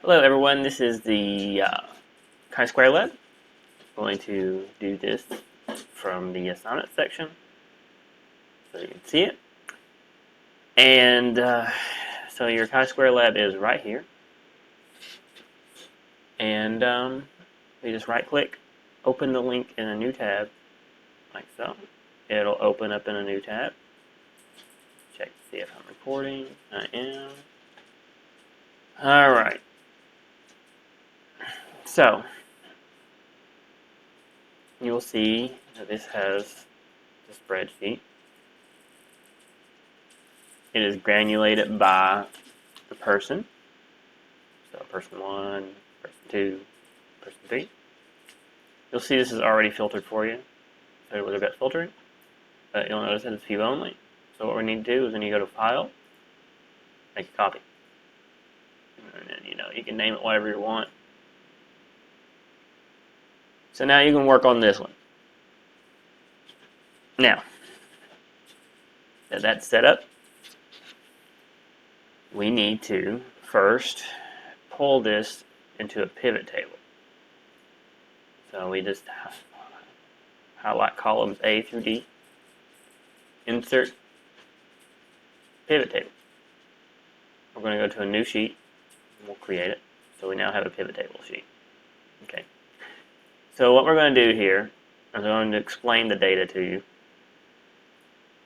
Hello everyone, this is the Chi-Square Lab. I'm going to do this from the assignment section so you can see it. And so your Chi-Square Lab is right here. And you just right click, open the link in a new tab, like so. It'll open up in a new tab. Check to see if I'm recording. I am. Alright. So, you'll see that this has the spreadsheet. It is granulated by the person. So person 1, person 2, person 3. You'll see this is already filtered for you. So we'll look at filtering. But you'll notice that it's view only. So what we need to do is when you go to File, make a copy. And then you can name it whatever you want. So now you can work on this one. Now, that that's set up, we need to first pull this into a pivot table. So we just highlight columns A through D, insert pivot table. We're going to go to a new sheet, and we'll create it. So we now have a pivot table sheet. Okay. So what we're going to do here is I'm going to explain the data to you.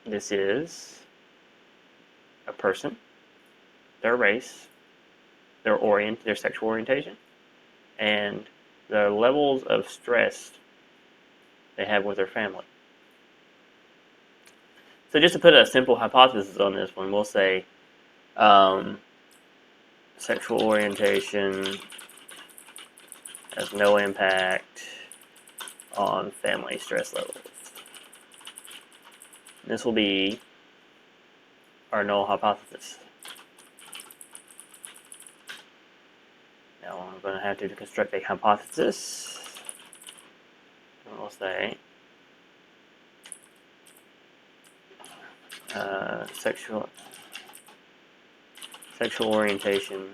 This is a person, their race, their sexual orientation, and the levels of stress they have with their family. So just to put a simple hypothesis on this one, we'll say sexual orientation has no impact on family stress levels. This will be our null hypothesis. Now I'm going to have to construct a hypothesis. And we'll say sexual orientation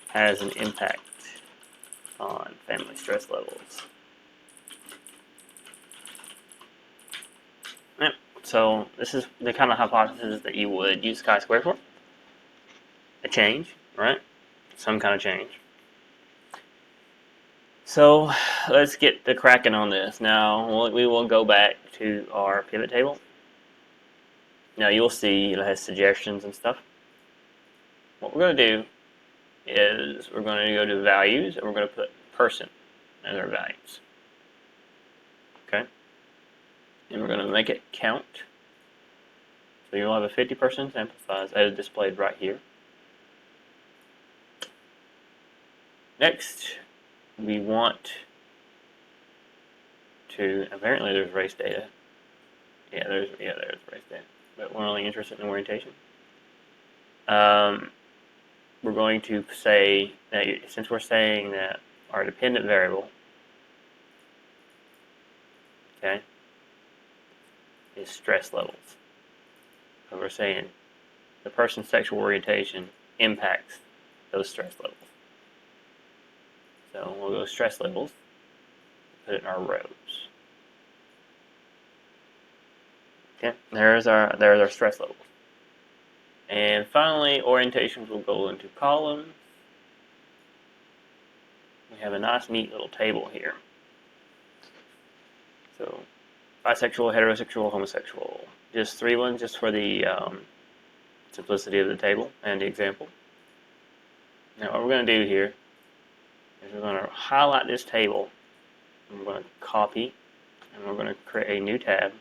has an impact on family stress levels. Yep. So this is the kind of hypothesis that you would use Chi-Square for. A change, right? Some kind of change. So let's get the cracking on this. Now we will go back to our pivot table. Now you'll see it has suggestions and stuff. What we're going to do is we're going to go to values and we're going to put person as our values. Okay? And we're going to make it count. So you'll have a 50% sample size as displayed right here. Next, we want to, apparently there's race data. There's race data, but we're only interested in orientation. We're going to say that since we're saying that our dependent variable, okay, is stress levels. So we're saying the person's sexual orientation impacts those stress levels. So we'll go stress levels, put it in our rows. Okay, there's our stress levels. And finally, orientations will go into columns. We have a nice, neat little table here. So, bisexual, heterosexual, homosexual. Just 3 ones, just for the simplicity of the table and the example. Now, what we're going to do here is we're going to highlight this table. And we're going to copy, and we're going to create a new tab.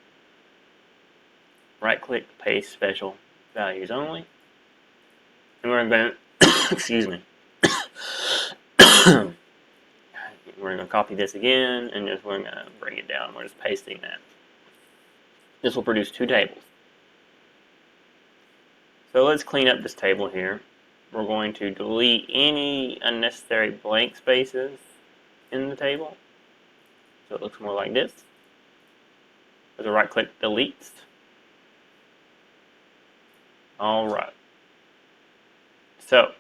Right-click, paste, special, values only. And we're going to, excuse me. We're going to copy this again, and just we're going to bring it down. We're just pasting that. This will produce 2 tables. So let's clean up this table here. We're going to delete any unnecessary blank spaces in the table. So it looks more like this. With a right-click, deletes. All right. So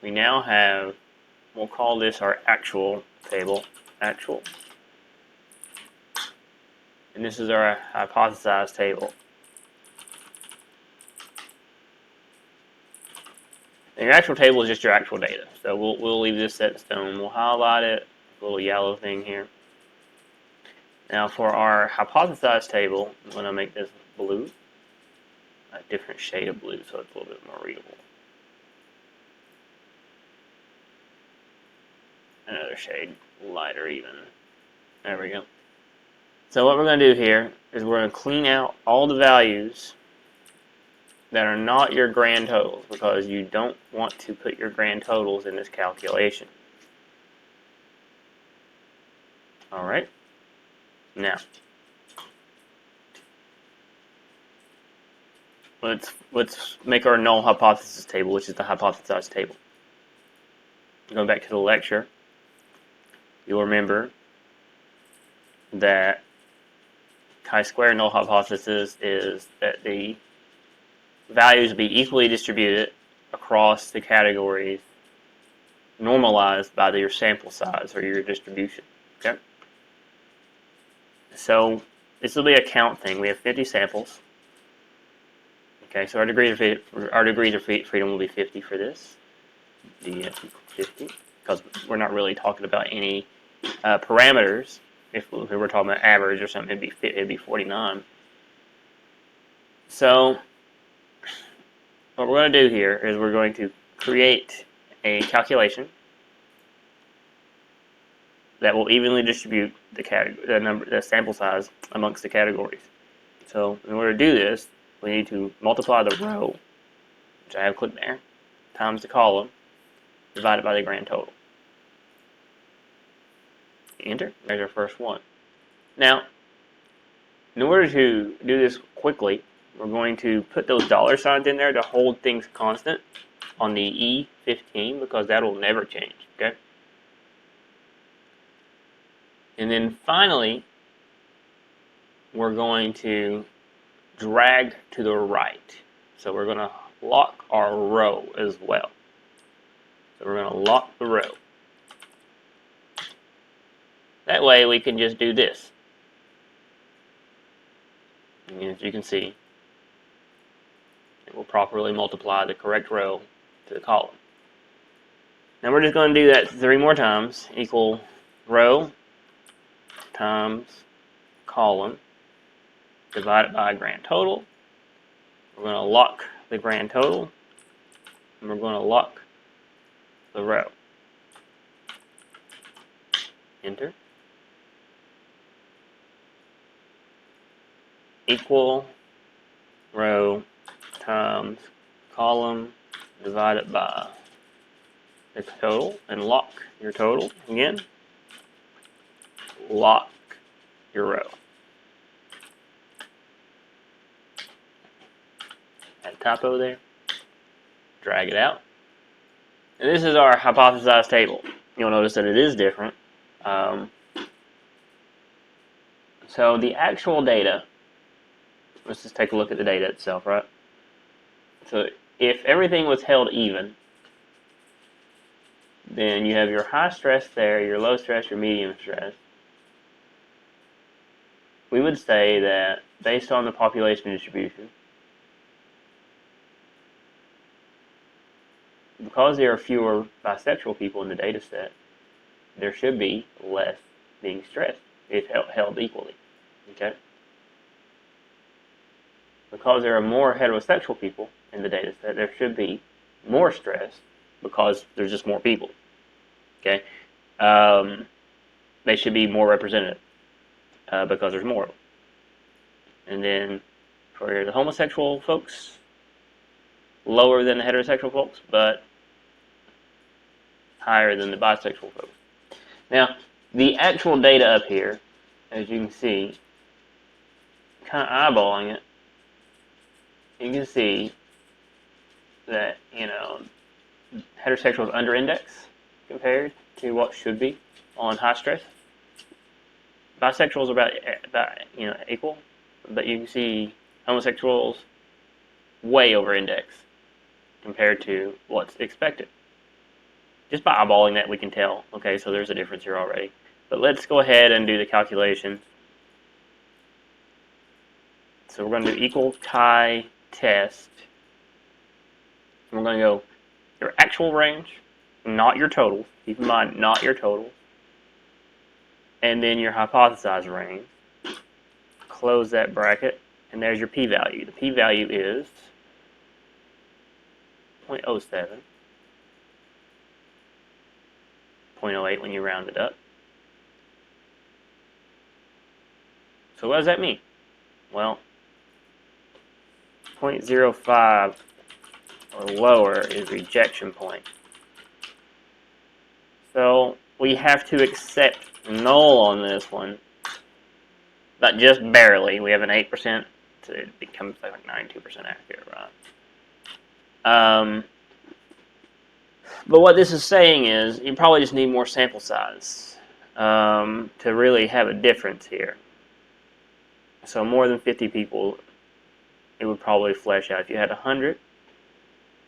we now have, we'll call this our actual table, actual. And this is our hypothesized table. And your actual table is just your actual data. So we'll leave this set in stone. We'll highlight it, a little yellow thing here. Now for our hypothesized table, I'm going to make this blue, a different shade of blue so it's a little bit more readable. Another shade lighter even. There we go. So what we're going to do here is we're going to clean out all the values that are not your grand totals, because you don't want to put your grand totals in this calculation. Alright, now let's make our null hypothesis table, which is the hypothesized table. Going back to the lecture, you'll remember that chi-square null hypothesis is that the values will be equally distributed across the categories normalized by your sample size or your distribution. Okay. So this will be a count thing. We have 50 samples. Okay, so our degrees of freedom will be 50 for this. df equals 50, because we're not really talking about any parameters. If we were talking about average or something, it'd be 49. So what we're going to do here is we're going to create a calculation that will evenly distribute the sample size amongst the categories. So in order to do this, we need to multiply the row, which I have clicked there, times the column, divided by the grand total. Enter. There's our first one. Now, in order to do this quickly, we're going to put those dollar signs in there to hold things constant on the E15, because that will never change. Okay. And then finally, we're going to drag to the right. So we're going to lock our row as well. So we're going to lock the row. That way we can just do this. And as you can see, it will properly multiply the correct row to the column. Now we're just going to do that 3 more times. Equal row times column divided by grand total. We're going to lock the grand total, and we're going to lock the row. Enter. Equal row times column divided by the total, and lock your total again. Lock your row. Add a typo there. Drag it out. And this is our hypothesized table. You'll notice that it is different. So the actual data, let's just take a look at the data itself, right? So if everything was held even, then you have your high stress there, your low stress, your medium stress. We would say that based on the population distribution, because there are fewer bisexual people in the data set, there should be less being stressed if held equally. Okay? Because there are more heterosexual people in the data set, there should be more stress because there's just more people. Okay? They should be more representative because there's more of them. And then for the homosexual folks, lower than the heterosexual folks, but higher than the bisexual folks. Now, the actual data up here, as you can see, kind of eyeballing it, you can see that, heterosexuals under-index compared to what should be on high stress. Bisexuals are about equal, but you can see homosexuals way over-index compared to what's expected. Just by eyeballing that, we can tell. Okay, so there's a difference here already. But let's go ahead and do the calculation. So we're going to do equal chi test. And we're going to go your actual range, not your total. Keep in mind, not your total. And then your hypothesized range. Close that bracket, and there's your p-value. The p-value is 0.07, 0.08 when you round it up. So what does that mean? Well, 0.05 or lower is rejection point. So we have to accept null on this one, but just barely. We have an 8%, so it becomes like 92% accurate, right? But what this is saying is you probably just need more sample size to really have a difference here. So more than 50 people, it would probably flesh out. If you had 100,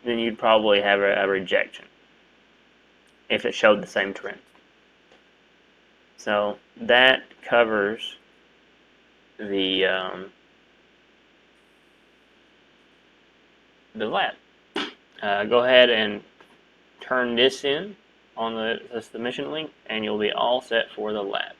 then you'd probably have a rejection if it showed the same trend. So that covers the lab. Go ahead and turn this in on the submission link, and you'll be all set for the lab.